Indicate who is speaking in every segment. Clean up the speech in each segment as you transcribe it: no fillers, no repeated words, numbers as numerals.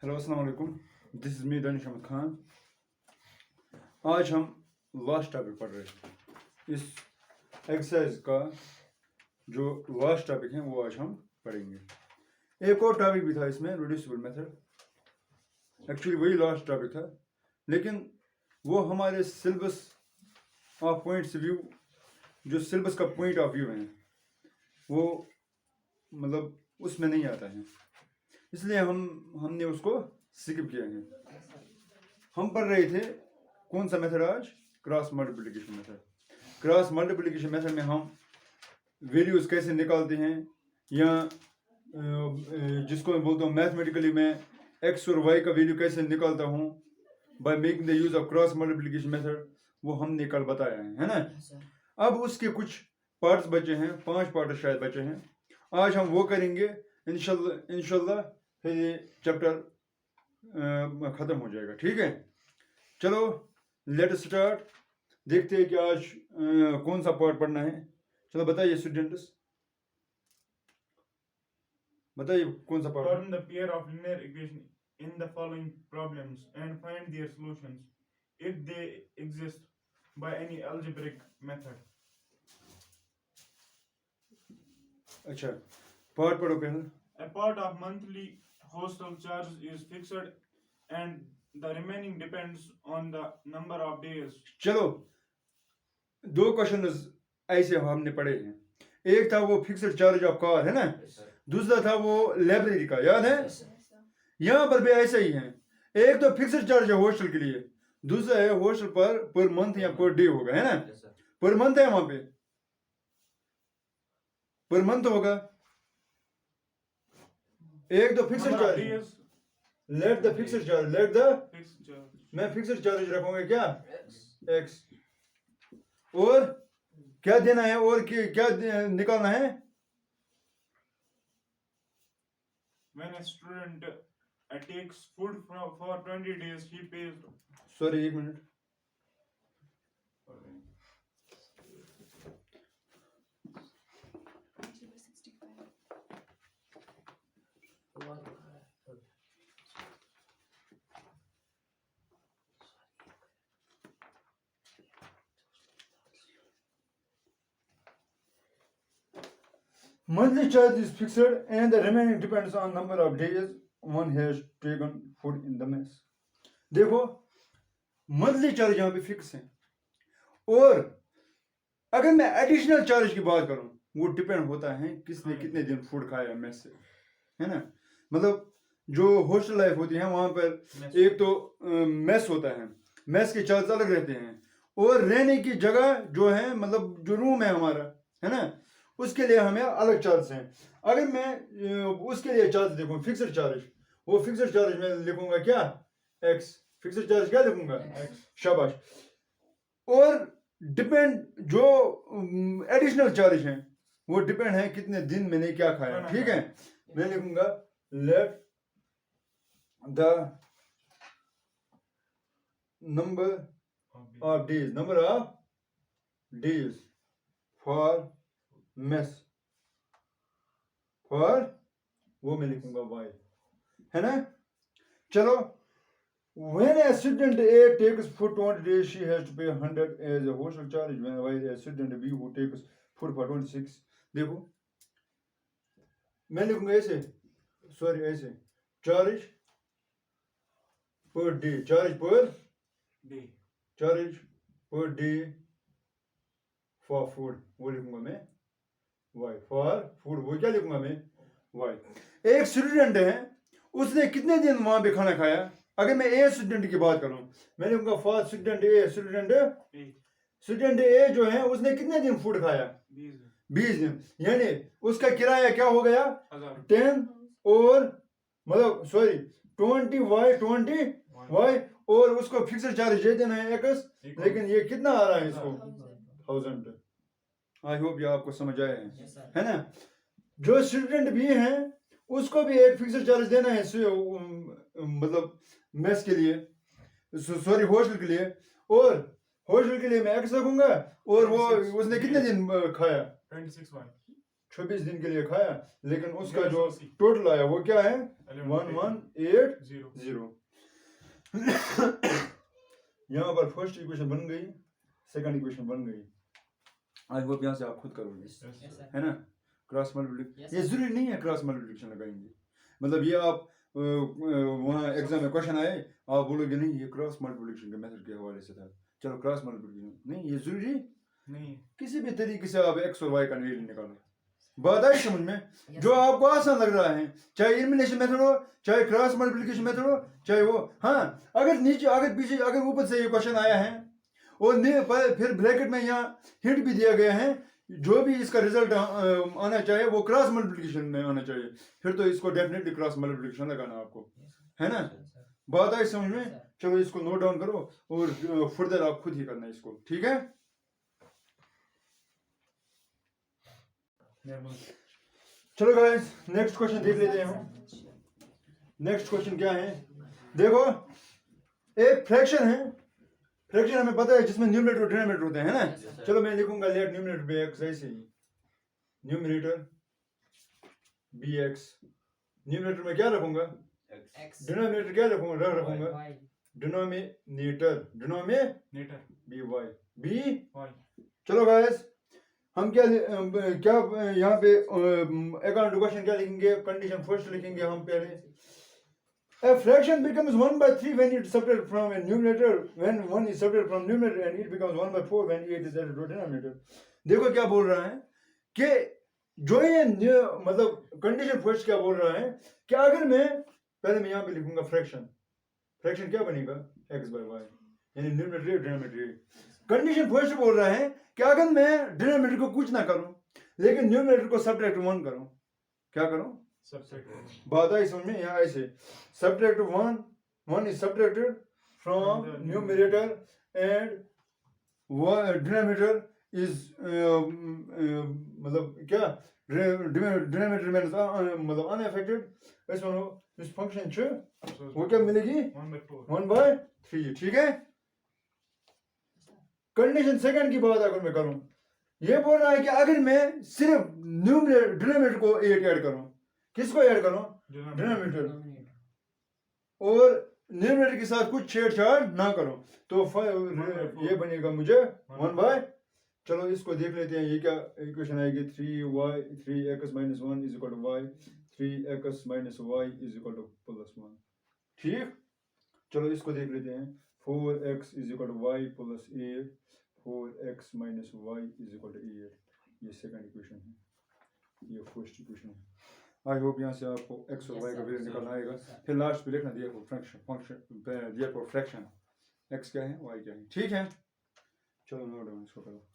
Speaker 1: Hello अस्सलाम वालेकुम, this is me Danish Ahmed Khan. आज हम लास्ट टॉपिक पढ़ रहे हैं। इस एक्सरसाइज का जो लास्ट टॉपिक है वो आज हम पढ़ेंगे। एक और टॉपिक भी था इसमें, रिड्यूसिबल मेथड। एक्चुअली वही लास्ट टॉपिक था, लेकिन वो हमारे सिलेबस ऑफ पॉइंट्स व्यू, जो सिलेबस का पॉइंट ऑफ व्यू है वो मतलब उसमें नहीं आता है, इसलिए हमने उसको स्किप किया है। हम पढ़ रहे थे कौन सा मेथड आज? Cross multiplication method. Cross multiplication method में हम वैल्यूज़ कैसे निकालते हैं, या जिसको मैं बोलता हूँ मैथमेटिकली मैं एक्स और वाई का वैल्यू कैसे निकालता हूँ by making the use of cross multiplication method, वो हमने कल बताया है ना। अब उसके कुछ पार्ट्स बचे हैं, 5 पार्ट शायद बचे हैं। आज हम वो करेंगे इंशाल्लाह, फिर ये चैप्टर ख़त्म हो जाएगा। ठीक है, चलो लेट स्टार्ट। देखते हैं कि आज कौन सा पार्ट पढ़ना है। चलो बताइए स्टूडेंट्स, बताइए कौन सा part?
Speaker 2: Form the pair of linear equation in the following problems and find their solutions if they exist by any algebraic method.
Speaker 1: अच्छा, पार्ट पढ़ो पहले।
Speaker 2: A part of monthly hostel charges is fixed and the remaining depends on the number of days.
Speaker 1: चलो, 2 question ऐसे हमने पढ़े हैं। एक था वो फिक्स्ड चार्ज ऑफ कार है ना, दूसरा था वो लाइब्रेरी का, याद है? यहाँ पर भी ऐसा ही है। एक तो फिक्स्ड चार्ज है हॉस्टल के लिए, दूसरा है हॉस्टल पर मंथ या पर डे होगा, है ना? पर मंथ है, वहां पे पर मंथ होगा। एक तो fixed
Speaker 2: Number of
Speaker 1: charge,
Speaker 2: days,
Speaker 1: let the fixed charge, let the,
Speaker 2: fixed charge.
Speaker 1: मैं फिक्स्ड चार्ज रखूंगा क्या? एक्स। और क्या देना है, और क्या निकालना है?
Speaker 2: When a student takes food for 20 days, he pays.
Speaker 1: Sorry, एक minute. Monthly charge is fixed and the remaining depends on number of days one has taken food in the mess. देखो, मंथली चार्ज यहाँ पे fix है, और अगर मैं additional charge की बात करूँ वो डिपेंड होता है किसने कितने दिन फूड खाया मेस से, है ना। मतलब जो हॉस्टल लाइफ होती है वहाँ पर एक तो मेस होता है, मेस के चार्ज अलग रहते हैं, और रहने की जगह जो है, मतलब जो रूम है हमारा, है ना, उसके लिए हमें अलग चार्ज हैं। अगर मैं उसके लिए चार्ज देखूँ फिक्स्ड चार्ज, वो फिक्स्ड चार्ज में लिखूंगा क्या? एक्स। फिक्स्ड चार्ज क्या लिखूंगा? एक्स। शाबाश। और डिपेंड जो एडिशनल चार्ज हैं वो डिपेंड है कितने दिन मैंने क्या खाया। ठीक है, मैं लिखूंगा let the number of days, number of days for mess, for वो मैं लिखूंगा वाई, है ना। चलो, when a student A takes food 20 days, she has to pay 100 as a hostel charge, while a student B who takes food for 26, देखो मैं लिखूंगा ऐसे, सॉरी ऐसे, charge per day, charge per day for food, वो लिखूंगा मैं Y, for food वो क्या लिखूंगा मैं? वाई। एक स्टूडेंट है, उसने कितने दिन वहां पे खाना खाया? अगर मैं ए स्टूडेंट की बात करूं, मैं लिखूंगा फॉर स्टूडेंट ए, स्टूडेंट ए जो है उसने कितने दिन फूड खाया? 20 दिन। यानी उसका किराया क्या हो गया? 10 और मतलब सॉरी 20 वाई, और उसको फिक्स्ड चार्ज दे देना है एक्स, लेकिन ये कितना आ रहा है इसको? 1000। आई होप ये आपको समझ आया है ना। जो स्टूडेंट भी हैं उसको भी एक फिक्स्ड चार्ज देना है, मतलब मेस के लिए, सॉरी हॉस्टल के लिए, और हॉस्टल के लिए मैं एक्स रखूंगा, और वो उसने कितने दिन खाया?
Speaker 2: 26 वाई।
Speaker 1: 26 दिन के लिए खाया, लेकिन उसका जो
Speaker 2: 1180
Speaker 1: टोटल आया वो क्या है
Speaker 2: 1180
Speaker 1: 1180। यहाँ पर फर्स्ट इक्वेशन बन गई, सेकंड इक्वेशन बन गई। आज वो यहाँ से आप खुद करोगे,
Speaker 2: Yes, sir.
Speaker 1: है ना। क्रॉस मल्टीप्लिकेशन
Speaker 3: Yes,
Speaker 1: ये
Speaker 3: sir.
Speaker 1: जरूरी नहीं है क्रॉस मल्टीप्लिकेशन लगाएंगे, मतलब ये आप वहाँ एग्जाम में क्वेश्चन आए आप बोलोगे नहीं ये क्रॉस मल्टीप्लिकेशन के मेथड के हवाले से था, चलो क्रॉस मल्टीप्लिकेशन नहीं, ये जरूरी
Speaker 2: नहीं
Speaker 1: किसी भी तरीके से आप एक्स और वाई का वैल्यू निकालो, बात आई समझ में।
Speaker 3: Yes,
Speaker 1: जो
Speaker 3: sir.
Speaker 1: आपको आसान लग रहा है, चाहे एलिमिनेशन मेथड हो, चाहे क्रॉस मल्टीप्लिकेशन मेथड हो, चाहे वो, हाँ अगर नीचे अगर पीछे अगर ऊपर से ये क्वेश्चन आया है और फिर ब्रैकेट में यहाँ हिंट भी दिया गया है, जो भी इसका रिजल्ट आना चाहिए वो क्रॉस मल्टीप्लिकेशन में आना चाहिए, फिर तो इसको डेफिनेटली क्रॉस मल्टीप्लिकेशन लगाना आपको, है ना। बात आई समझ में। चलो इसको नोट डाउन करो और फर्दर आप खुद ही करना इसको, ठीक है। चलो गाइस नेक्स्ट क्वेश्चन देख लेते हैं हम। नेक्स्ट क्वेश्चन क्या है, देखो एक फ्रैक्शन है, फ्रैक्शन हमें पता है जिसमें न्यूमरेटर और डिनोमिनेटर होते हैं, है ना। चलो मैं लिखूंगा लेट न्यूमरेटर बी एक्स, ऐसे ही न्यूमरेटर बी एक्स, न्यूमरेटर में क्या रखूंगा
Speaker 3: X.
Speaker 1: डिनोमिनेटर क्या रखूंगा
Speaker 3: Y.
Speaker 1: डिनोमिनेटर
Speaker 2: नेटर
Speaker 1: बी वाई बी।
Speaker 2: वाई
Speaker 1: चलो गाइस हम क्या यहाँ पे अकाउंट क्वेश्चन क्या लिखेंगे, कंडीशन फर्स्ट लिखेंगे हम पहले। A fraction becomes 1/3 when it's subtracted from a numerator, when 1 is subtracted from numerator, and it becomes 1/4 when 8 is added to denominator. देखो क्या बोल रहा है कि जो ये मतलब कंडीशन फर्स्ट क्या बोल रहा है कि अगर मैं पहले मैं यहाँ पे लिखूंगा फ्रैक्शन, फ्रैक्शन क्या बनेगा x/y, यानी न्यूमरेटर डिनोमिनेटर। कंडीशन फर्स्ट बोल रहा है कि अगर मैं डिनोमिनेटर को कुछ ना करूं लेकिन न्यूमरेटर को सब्ट्रैक्ट 1 करूं, क्या करूं,
Speaker 2: सबसेट
Speaker 1: बात आई समझ में। यहाँ ऐसे subtract 1 is subtracted from numerator and denominator is मतलब क्या डिनोमिनेटर में मतलब अनअफेक्टेड, इस फंक्शन छ वो क्या मिलेगी
Speaker 2: 1/4
Speaker 1: 1/3, ठीक है। कंडीशन सेकंड की बात अगर मैं करूं, ये बोल रहा है कि अगर मैं सिर्फ डिनोमिनेटर को 8 ऐड करूं, किसको ऐड करूं डिनोमिनेटर, और न्यूमरेटर के साथ कुछ छेड़छाड़ ना करो, तो ये बनेगा मुझे 1/। चलो इसको देख लेते हैं, ये क्या इक्वेशन आएगी 3x - 1 is equal to y, 3x - y is equal to +1, ठीक। चलो इसको देख लेते हैं, 4x is equal to y + 8, 4x - y is equal to 8, ये सेकंड इक्वेशन है, ये फर्स्ट इक्वेशन है। आई होप यहाँ से आपको x और y का वैल्यू निकालना आएगा। फिर लास्ट पे लिखना दिया फंक्शन दिया फॉर फ्रैक्शन, x क्या है y क्या है, ठीक है। चलो नोट डाउन इसको करो।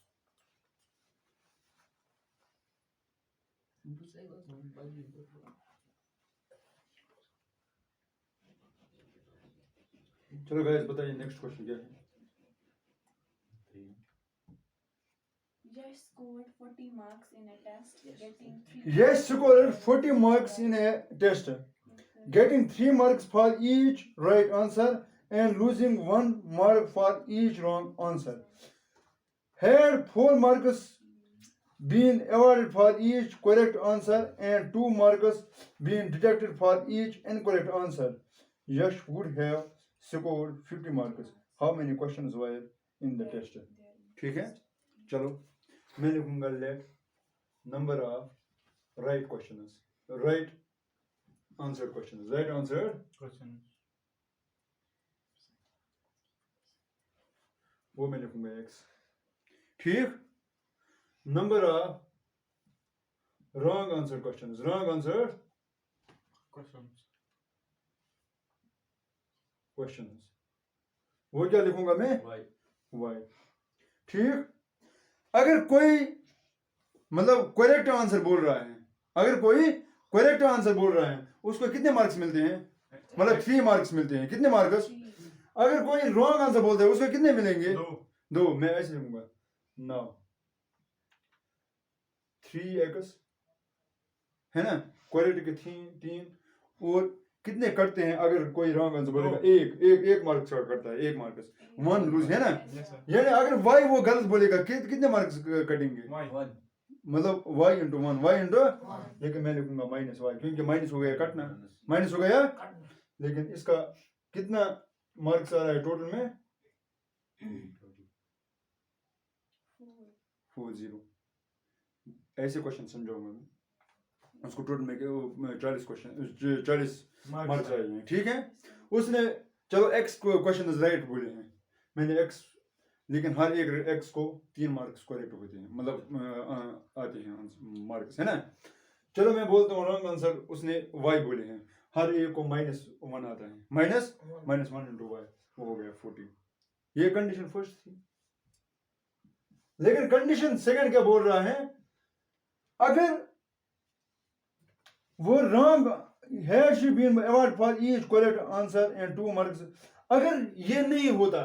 Speaker 1: चलो गाइस बताइए नेक्स्ट क्वेश्चन क्या है।
Speaker 4: Yash scored 40 marks in a test, getting 3
Speaker 1: Yes scored 40 marks in a test, getting 3 marks for each right answer and losing 1 mark for each wrong answer. Had 4 marks been awarded for each correct answer and 2 marks been deducted for each incorrect answer, Yash would have scored 50 marks. How many questions were in the test? ठीक है, चलो मैं लिखूंगा let number of right questions, right answer questions, right answer
Speaker 2: question
Speaker 1: वो मैं लिखूंगा x, ठीक। Number of wrong answer questions, wrong answer questions वो क्या लिखूंगा मैं y, ठीक। अगर कोई मतलब करेक्ट आंसर बोल रहा है, अगर कोई करेक्ट आंसर बोल रहा है उसको कितने मार्क्स मिलते हैं, मतलब 3 मार्क्स मिलते हैं, कितने मार्क्स। अगर कोई रॉन्ग आंसर बोलता है उसको कितने मिलेंगे 2, मैं ऐसे लिखूंगा नाउ 3x है ना, करेक्ट के 3 और कितने कटते हैं, अगर कोई रॉन्ग आंसर बोलेगा एक मार्क्स का कटता है, 1 मार्क्स 1 लूज है ना, यानी अगर y वो गलत बोलेगा कितने मार्क्स कटेंगे मतलब y इंटू 1 y इंटू, लेकिन मैं लिखूंगा माइनस वाई क्योंकि माइनस हो गया कटना, माइनस हो गया, लेकिन इसका कितना मार्क्स आ रहा है टोटल में 40। ऐसे क्वेश्चन समझाऊंगा मैं उसको, टोटल में 40 क्वेश्चन 40 मार्क्स आए हैं, ठीक है। उसने चलो x क्वेश्चन राइट बोले हैं, मैंने x, लेकिन हर एक x को 3 मार्क्स करेक्ट होते हैं, मतलब आते हैं मार्क्स, है ना। चलो मैं बोलता हूँ रॉन्ग आंसर, उसने y बोले हैं, हर एक को -1 आता है, -1 इंटू वाई, वो हो गया 40। ये कंडीशन फर्स्ट थी, लेकिन कंडीशन सेकंड क्या बोल रहा है, अगर वो wrong has she been award for each correct answer and 2 marks, अगर ये नहीं होता,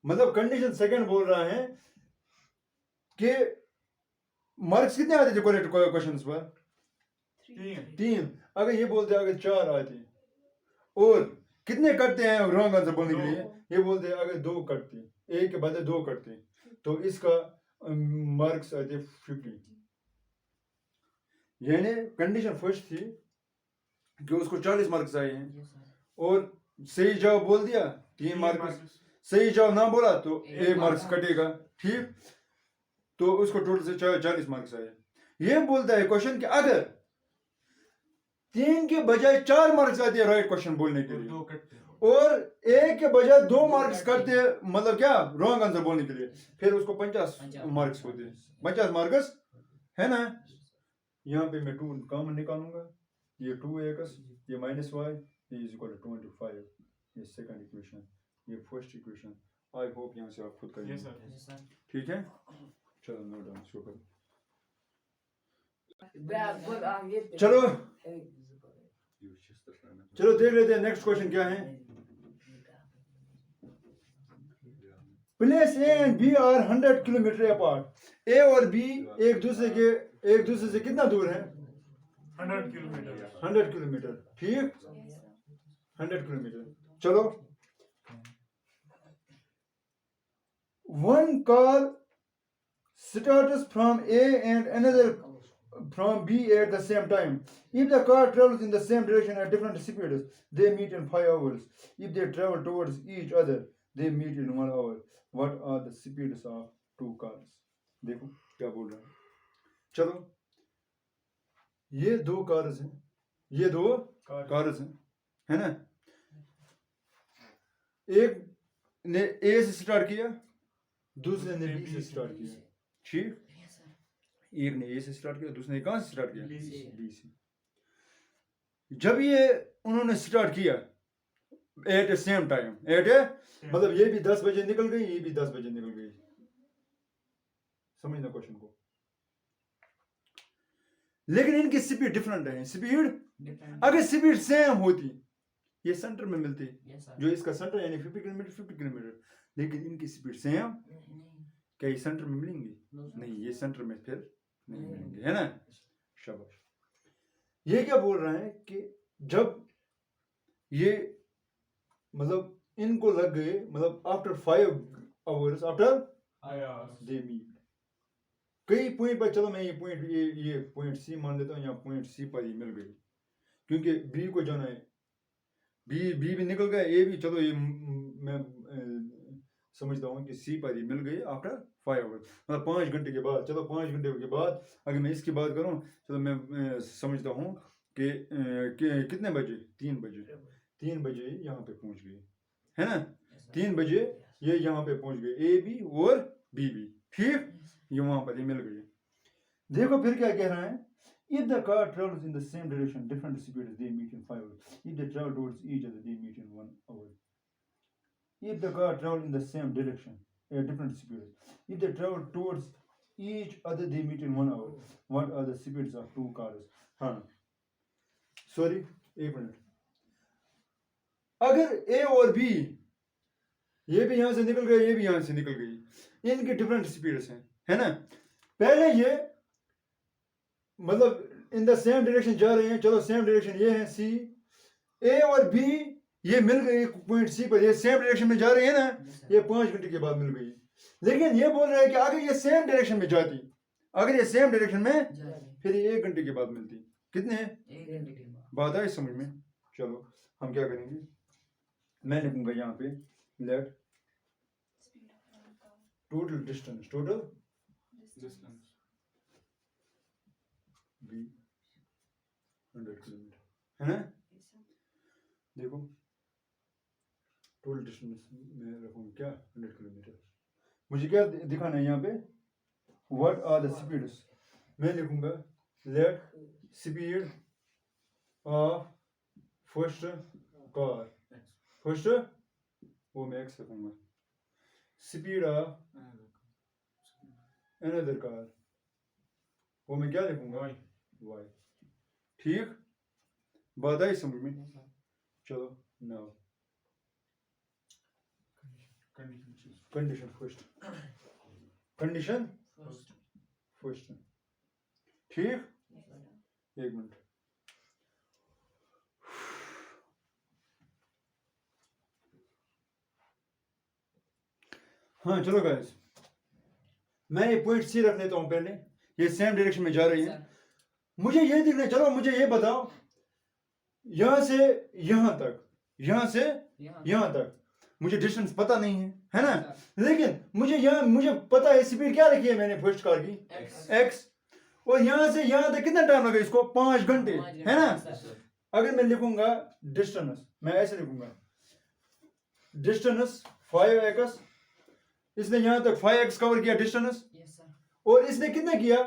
Speaker 1: मतलब कंडीशन सेकंड बोल रहा है कि मार्क्स कितने आते थे करेक्ट क्वेश्चंस पर 3, अगर ये बोलते अगर 4 आते, और कितने कटते हैं रॉन्ग आंसर बोलने के लिए, ये बोलते अगर 2 कटते, एक के बदले 2 कटते, तो इसका मार्क्स आते 50। यानी कंडीशन फर्स्ट थी कि उसको 40 मार्क्स आए हैं, और सही जवाब बोल दिया 3 मार्क्स, सही जवाब ना बोला तो 1 मार्क्स कटेगा, ठीक। तो उसको टोटल से 40 मार्क्स आए। ये बोलता है क्वेश्चन कि अगर 3 के बजाय 4 मार्क्स आते हैं राइट क्वेश्चन बोलने के लिए, और 1 के बजाय 2 मार्क्स करते, मतलब क्या रॉन्ग आंसर बोलने के लिए, फिर उसको 50 मार्क्स होते हैं, 50 मार्क्स, है ना। यहाँ पे मैं 2 कॉमन निकालूंगा, ये 2x, ये -y, ये इज इक्वल टू 25, ये सेकंड इक्वेशन, ये फर्स्ट इक्वेशन। आई होप यहाँ से आप खुद करेंगे, ठीक है। चलो नोट डाउन इसको करो, चलो चलो देख लेते हैं नेक्स्ट क्वेश्चन क्या है। Place A and B are 100 kilometre apart, A और बी एक दूसरे से कितना दूर है
Speaker 2: 100 किलोमीटर,
Speaker 1: 100 किलोमीटर, ठीक, 100 किलोमीटर। चलो, one car starts from A and another from B at the same time. If the car travels in the same direction at different speeds, they meet in 5 hours. If they travel towards each other, they meet in 1 hour. What are the speeds of 2 cars? देखो क्या बोल रहा है। चलो, ये 2 cars हैं, ये 2 cars हैं, है ना। एक ने ए से स्टार्ट किया, दूसरे ने बी से स्टार्ट किया, ठीक। एक ने ए से स्टार्ट किया, दूसरे ने कहां से स्टार्ट किया, बी से। जब ये उन्होंने स्टार्ट किया एट ए सेम टाइम, मतलब ये भी 10 बजे निकल गई, ये भी 10 बजे निकल गई, समझना क्वेश्चन को। लेकिन इनकी स्पीड डिफरेंट है, स्पीड अगर स्पीड सेम होती, ये सेंटर में मिलती, जो इसका सेंटर यानी 50 किलोमीटर, लेकिन इनकी स्पीड सेम, क्या ये सेंटर में मिलेंगी, नहीं, ये सेंटर में फिर नहीं मिलेंगे, है ना। शाबाश। ये क्या बोल रहा है कि जब ये मतलब इनको लग गए, मतलब आफ्टर 5 hours दे मीट, कई पॉइंट पर, चलो मैं ये पॉइंट सी मान लेता हूँ, यहाँ पॉइंट सी पर ही मिल गई, क्योंकि बी को जाना है, बी भी निकल गया, ए भी, चलो ये मैं समझता हूँ कि सी पर ही मिल गई आफ्टर 5 hours, मतलब 5 घंटे के बाद। चलो 5 घंटे के बाद अगर मैं इसकी बात करूँ, चलो मैं समझता हूँ कि कितने बजे, 3 बजे यहाँ पे पहुँच गई, है ना। 3 बजे ये यहाँ पे पहुँच गए, ए भी और बी भी, ठीक, ये वहाँ पर ही मिल गई। देखो फिर क्या कह रहा है, if the car travels in the same direction, different speeds, they meet in 5 hours. If they travel towards each other, they meet in 1 hour. If the car travels in the same direction at different speeds, if they travel towards each other, they meet in 1 hour. What are the speeds of 2 cars? हाँ, sorry, 1 minute. अगर ए और B, ये भी यहाँ से निकल गए, ये भी यहाँ से निकल गई, इनकी डिफरेंट स्पीड्स हैं, है ना। पहले ये मतलब इन द सेम डायरेक्शन जा रहे हैं, चलो सेम डायरेक्शन ये है सी, ए और बी ये मिल गए पॉइंट सी पर, ये सेम डायरेक्शन में जा रहे हैं ना, ये 5 घंटे के बाद मिल गई। लेकिन ये बोल रहे हैं कि अगर ये सेम डायरेक्शन में जाती, अगर ये सेम डायरेक्शन में
Speaker 3: जाए
Speaker 1: फिर ये 1 घंटे के बाद मिलती। कितने
Speaker 3: 1 घंटे के बाद
Speaker 1: बात आई समझ में? चलो हम क्या करेंगे, मैं लिखूंगा यहाँ पे let
Speaker 4: Speed of one car.
Speaker 1: Total distance, total
Speaker 2: Distance.
Speaker 1: Be 100 kilometre, है ना?
Speaker 4: Yes, sir.
Speaker 1: देखो टोटल डिस्टेंस में रखूंगा क्या 100 किलोमीटर। मुझे क्या दिखाना है यहाँ पे, व्हाट आर द स्पीड्स। मैं लिखूंगा let speed of first car, first वो मैं एक्स रखूंगा, स्पीड ऑफ अनदर कार वो मैं क्या लिखूंगा
Speaker 2: Why?
Speaker 1: वाई। ठीक, बात आई समझ में?
Speaker 3: Yes, sir.
Speaker 1: चलो now
Speaker 2: Condition choose.
Speaker 1: Condition first, condition
Speaker 3: First.
Speaker 1: First, ठीक।
Speaker 4: Yes, sir.
Speaker 1: 1 मिनट, हाँ चलो गाइस, मैं ये पॉइंट सी रख लेता हूँ पहले, ये सेम डायरेक्शन में जा रही है।
Speaker 3: Sir.
Speaker 1: मुझे ये दिखने, चलो मुझे ये बताओ यहाँ से यहाँ तक, यहाँ से
Speaker 3: यहाँ
Speaker 1: यहाँ तक मुझे डिस्टेंस पता नहीं है ना?
Speaker 3: Sir.
Speaker 1: लेकिन मुझे पता है स्पीड क्या रखी है मैंने फर्स्ट कार की
Speaker 3: X.
Speaker 1: x, और यहाँ से यहाँ तक कितना टाइम लगा इसको 5 घंटे,
Speaker 3: 5
Speaker 1: है ना?
Speaker 3: घंटे, sir.
Speaker 1: अगर मैं लिखूंगा डिस्टेंस, मैं ऐसे लिखूंगा डिस्टेंस 5x, इसने यहाँ तक 5x कवर किया डिस्टेंस,
Speaker 3: Yes, sir.
Speaker 1: और इसने कितना किया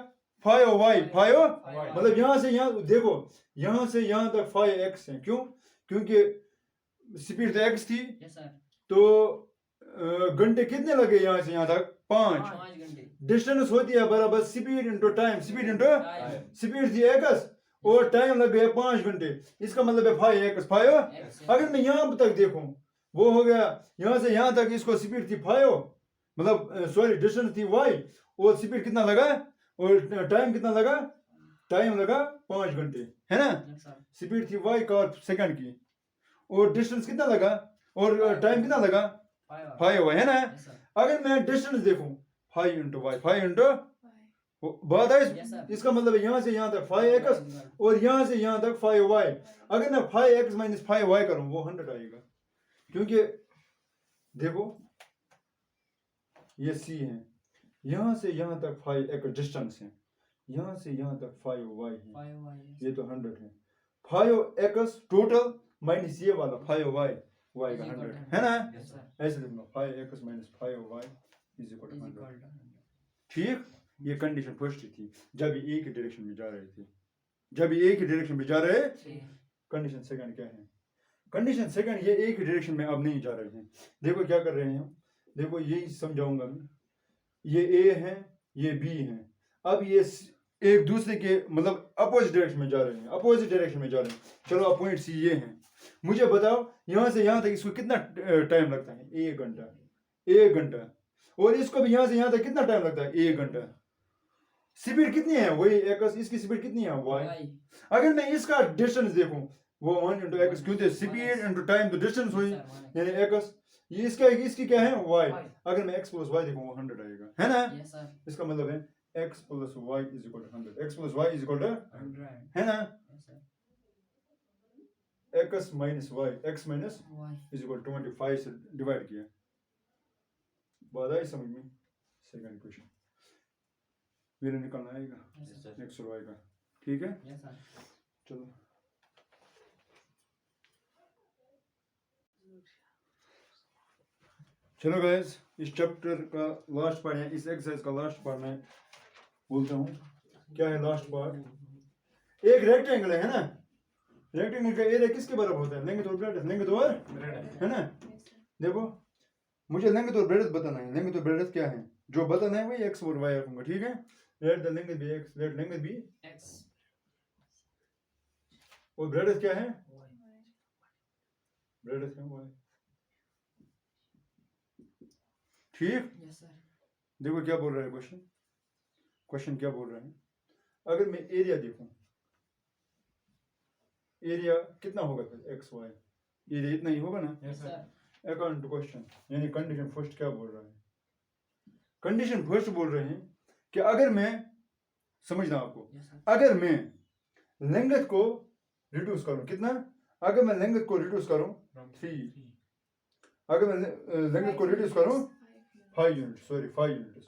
Speaker 1: 5y, 5
Speaker 2: Why?
Speaker 1: मतलब यहाँ से यहाँ देखो, यहाँ से यहाँ तक 5x है, क्यों? क्योंकि स्पीड तो x थी,
Speaker 3: Yes, sir.
Speaker 1: तो घंटे कितने लगे यहाँ से यहाँ तक 5।
Speaker 3: 5 घंटे
Speaker 1: डिस्टेंस होती है बराबर speed into time, speed into
Speaker 3: Time.
Speaker 1: Speed थी x और टाइम लग गया 5 घंटे, इसका मतलब है 5x 5।
Speaker 3: X.
Speaker 1: अगर मैं यहाँ तक देखूं, वो हो गया यहाँ से यहाँ तक, इसको स्पीड थी 5, मतलब सॉरी डिस्टेंस थी y, और स्पीड कितना लगा और टाइम कितना लगा, टाइम लगा 5 घंटे, है ना?
Speaker 3: Yes, sir.
Speaker 1: स्पीड थी y कार सेकंड की, और डिस्टेंस कितना लगा और टाइम कितना लगा
Speaker 3: 5
Speaker 1: 5 है ना?
Speaker 3: Yes, sir.
Speaker 1: अगर मैं डिस्टेंस देखूं 5 इंटू वाई, 5 इंटू
Speaker 4: Why?
Speaker 1: बात है,
Speaker 3: Yes, sir.
Speaker 1: इसका मतलब है यहाँ से यहाँ तक 5x और यहाँ से यहाँ तक 5y। अगर मैं 5x माइनस 5y करूँ वो 100 आएगा, क्योंकि देखो ये c है, यहाँ से यहाँ तक 5x डिस्टेंस है, यहाँ से यहाँ तक 5y है,
Speaker 3: 5y. Yes.
Speaker 1: ये तो 100 है। 5x टोटल माइनस ये वाला 5y, y का 100 है ना?
Speaker 3: Yes, sir.
Speaker 1: ऐसे लिखना 5x minus 5y is equal
Speaker 3: Is
Speaker 1: to 100।
Speaker 3: equal to 100.
Speaker 1: ठीक, ये कंडीशन फर्स्ट थी जब ये एक ही डायरेक्शन में जा रहे थे, जब ये एक ही डायरेक्शन में जा रहे।
Speaker 3: See.
Speaker 1: कंडीशन सेकंड क्या है? कंडीशन सेकंड, ये एक ही डायरेक्शन में अब नहीं जा रहे हैं। देखो क्या कर रहे हैं हम, देखो यही समझाऊंगा मैं, ये ए है ये बी है, अब ये एक दूसरे के मतलब अपोजिट डायरेक्शन में जा रहे हैं, अपोजिट डायरेक्शन में जा रहे हैं। चलो अब पॉइंट सी ये है, मुझे बताओ यहाँ से यहाँ तक इसको कितना टाइम लगता है? 1 घंटा, 1 घंटा। और इसको भी यहाँ से यहाँ तक कितना टाइम लगता है? 1 घंटा। स्पीड कितनी है? वही x, इसकी स्पीड कितनी है? y।
Speaker 3: Y.
Speaker 1: अगर मैं इसका डिस्टेंस देखूं वो 1 इंटू एक्स, क्योंकि स्पीड इंटू टाइम तो डिस्टेंस हुई,
Speaker 3: Sir, Y.
Speaker 1: यानी x, ये इसकी क्या है? y।
Speaker 3: Y.
Speaker 1: अगर मैं x प्लस y देखूं वो 100 आएगा, है ना?
Speaker 3: Yes, sir.
Speaker 1: इसका मतलब है x plus y is equal to 100, x plus y is equal to,
Speaker 3: 100.
Speaker 1: है ना?
Speaker 3: Yes, sir.
Speaker 1: x minus y, x minus
Speaker 3: Y.
Speaker 1: Is equal to 25 से डिवाइड किया। बात आई समझ में? सेकंड क्वेश्चन मेरे निकालना आएगा
Speaker 3: Yes, sir.
Speaker 1: x और y का, ठीक है?
Speaker 3: Yes, sir.
Speaker 1: चलो चलो गाइस, इस चैप्टर का लास्ट पार्ट है, इस एक्सरसाइज का लास्ट पार्ट मैं बोलता हूँ। क्या है लास्ट पार्ट? एक रेक्टेंगल है ना? रेक्टेंगल का एरिया किसके बराबर होता है? लेंथ और ब्रेड्थ, लेंथ और, है ना?
Speaker 4: Yes, sir.
Speaker 1: देखो मुझे लेंथ और ब्रेड्थ बताना है। लेंथ और ब्रेड्थ क्या है? जो बताना है वही x और y रखूंगा, ठीक है? Let the length be x, let length be,
Speaker 3: X.
Speaker 1: और ब्रेड्थ क्या है?
Speaker 3: Y.
Speaker 1: ब्रेड्थ है y, ठीक?
Speaker 3: Yes, sir.
Speaker 1: देखो क्या बोल रहा है क्वेश्चन, क्वेश्चन क्या बोल रहा है? अगर मैं एरिया देखूं, एरिया कितना होगा फिर x y, एरिया इतना ही होगा ना?
Speaker 2: Yes, sir.
Speaker 1: According to question, यानी कंडीशन फर्स्ट क्या बोल रहा है? कंडीशन फर्स्ट बोल रहे हैं कि अगर मैं समझना आपको।
Speaker 3: Yes, sir.
Speaker 1: अगर मैं लेंथ को रिड्यूस करूं कितना, अगर मैं लेंथ को रिड्यूस करूं
Speaker 2: From
Speaker 1: 3,
Speaker 2: 3.
Speaker 1: अगर मैं लेंथ को रिड्यूस करूं 5 यूनिट, सॉरी 5 यूनिट्स,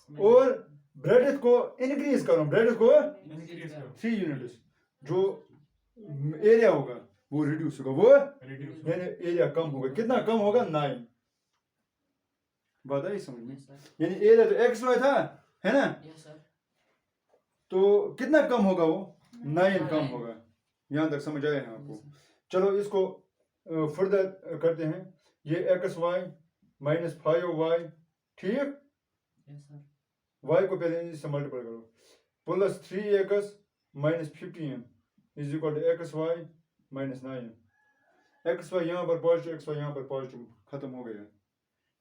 Speaker 1: और ब्रेडथ को इंक्रीज करूं, ब्रेडथ को
Speaker 2: Increase करो.
Speaker 1: 3 यूनिट्स, जो एरिया होगा वो रिड्यूस होगा, वो
Speaker 2: Reduce.
Speaker 1: यानी एरिया कम होगा, कितना कम होगा 9। बात आई समझ में?
Speaker 3: Yes, sir.
Speaker 1: यानी एरिया तो एक्स वाई था, है ना,
Speaker 3: Yes, sir.
Speaker 1: तो कितना कम होगा वो 9 कम
Speaker 3: 9
Speaker 1: होगा। यहाँ तक समझ आया है आपको?
Speaker 3: Yes, sir.
Speaker 1: चलो इसको फर्दर करते हैं। ये एक्स वाई माइनस 5y, ठीक,
Speaker 3: Yes, sir.
Speaker 1: y को पहले इससे मल्टीप्लाई करो, plus 3x minus 15 is equal to X Y minus 9। X Y यहाँ पर पॉजिटिव, एक्स वाई यहाँ पर पॉजिटिव, खत्म हो गया,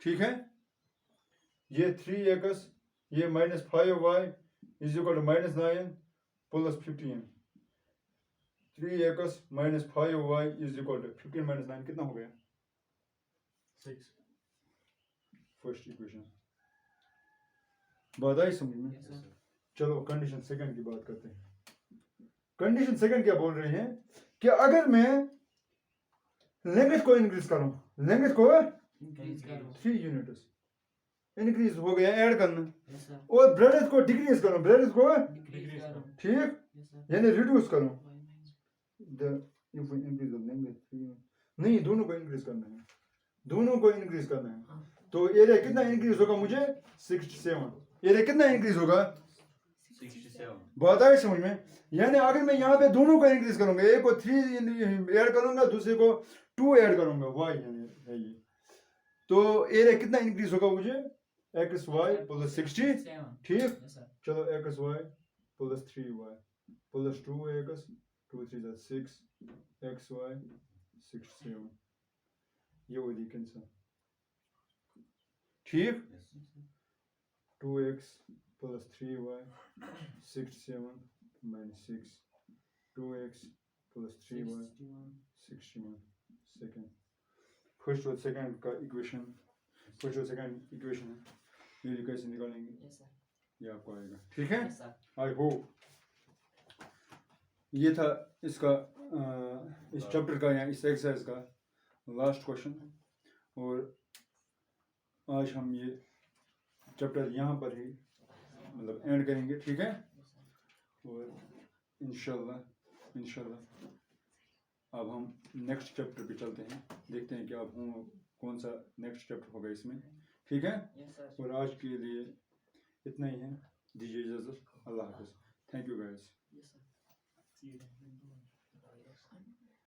Speaker 1: ठीक है। ये 3x, ये minus 5y is equal to minus 9 plus 15। 3x minus 5y is equal to 15 minus 9 कितना हो गया?
Speaker 2: 6.
Speaker 1: First equation. बात आई समझ में?
Speaker 3: Yes, sir.
Speaker 1: चलो कंडीशन सेकंड की बात करते हैं। कंडीशन सेकंड क्या बोल रही है कि अगर मैं लेंथ को इंक्रीज करूं, लेंथ को
Speaker 3: Increase करो.
Speaker 1: 3 यूनिट्स इंक्रीज हो गया, ऐड करना,
Speaker 3: Yes, sir.
Speaker 1: और ब्रेडथ को डिक्रीज करूं, ब्रेडथ को
Speaker 3: Decrease करो.
Speaker 1: ठीक,
Speaker 3: Yes, sir.
Speaker 1: यानी रिड्यूस करूं,
Speaker 3: Y minus.
Speaker 1: The if we increase the length, नहीं दोनों को इंक्रीज करना है, दोनों को इंक्रीज करना है।
Speaker 3: हाँ.
Speaker 1: तो एरिया कितना इंक्रीज होगा मुझे? 67। एरिया कितना इंक्रीज होगा?
Speaker 2: 67.
Speaker 1: बात आई समझ में? यानी अगर मैं यहाँ पे दोनों को इंक्रीज करूंगा, एक को 3 ऐड करूंगा, दूसरे को 2 ऐड करूंगा, वाई यानी है ये, तो एरिया कितना इंक्रीज होगा मुझे? X Y plus 60,
Speaker 3: 7.
Speaker 1: ठीक।
Speaker 3: Yes, sir.
Speaker 1: चलो X Y plus 3y plus 2x, 2 3 जा 6, एक्स वाई 67, ये हो गई कैंसिल, ठीक।
Speaker 3: Yes, sir.
Speaker 1: 2x plus 3y 67 minus 6, 2x plus 3y
Speaker 3: 61.
Speaker 1: 61। Second, first और सेकंड का इक्वेशन, फर्स्ट और सेकंड इक्वेशन है, ये कैसे निकालेंगे
Speaker 3: Yes, sir.
Speaker 1: ये आपको आएगा, ठीक है।
Speaker 3: Yes, sir.
Speaker 1: आई होप ये था इसका इस चैप्टर का या इस एक्सरसाइज का लास्ट क्वेश्चन, और आज हम ये चैप्टर यहाँ पर ही मतलब एंड करेंगे, ठीक है। और इंशाल्लाह अब हम नेक्स्ट चैप्टर पे चलते हैं, देखते हैं कि अब हम कौन सा नेक्स्ट चैप्टर होगा इसमें, ठीक है।
Speaker 3: Yes, sir.
Speaker 1: और आज के लिए इतना ही है, दीजिए इजाज़त, अल्लाह हाफ़िज़, thank you guys.
Speaker 3: Yes, sir.
Speaker 2: See you.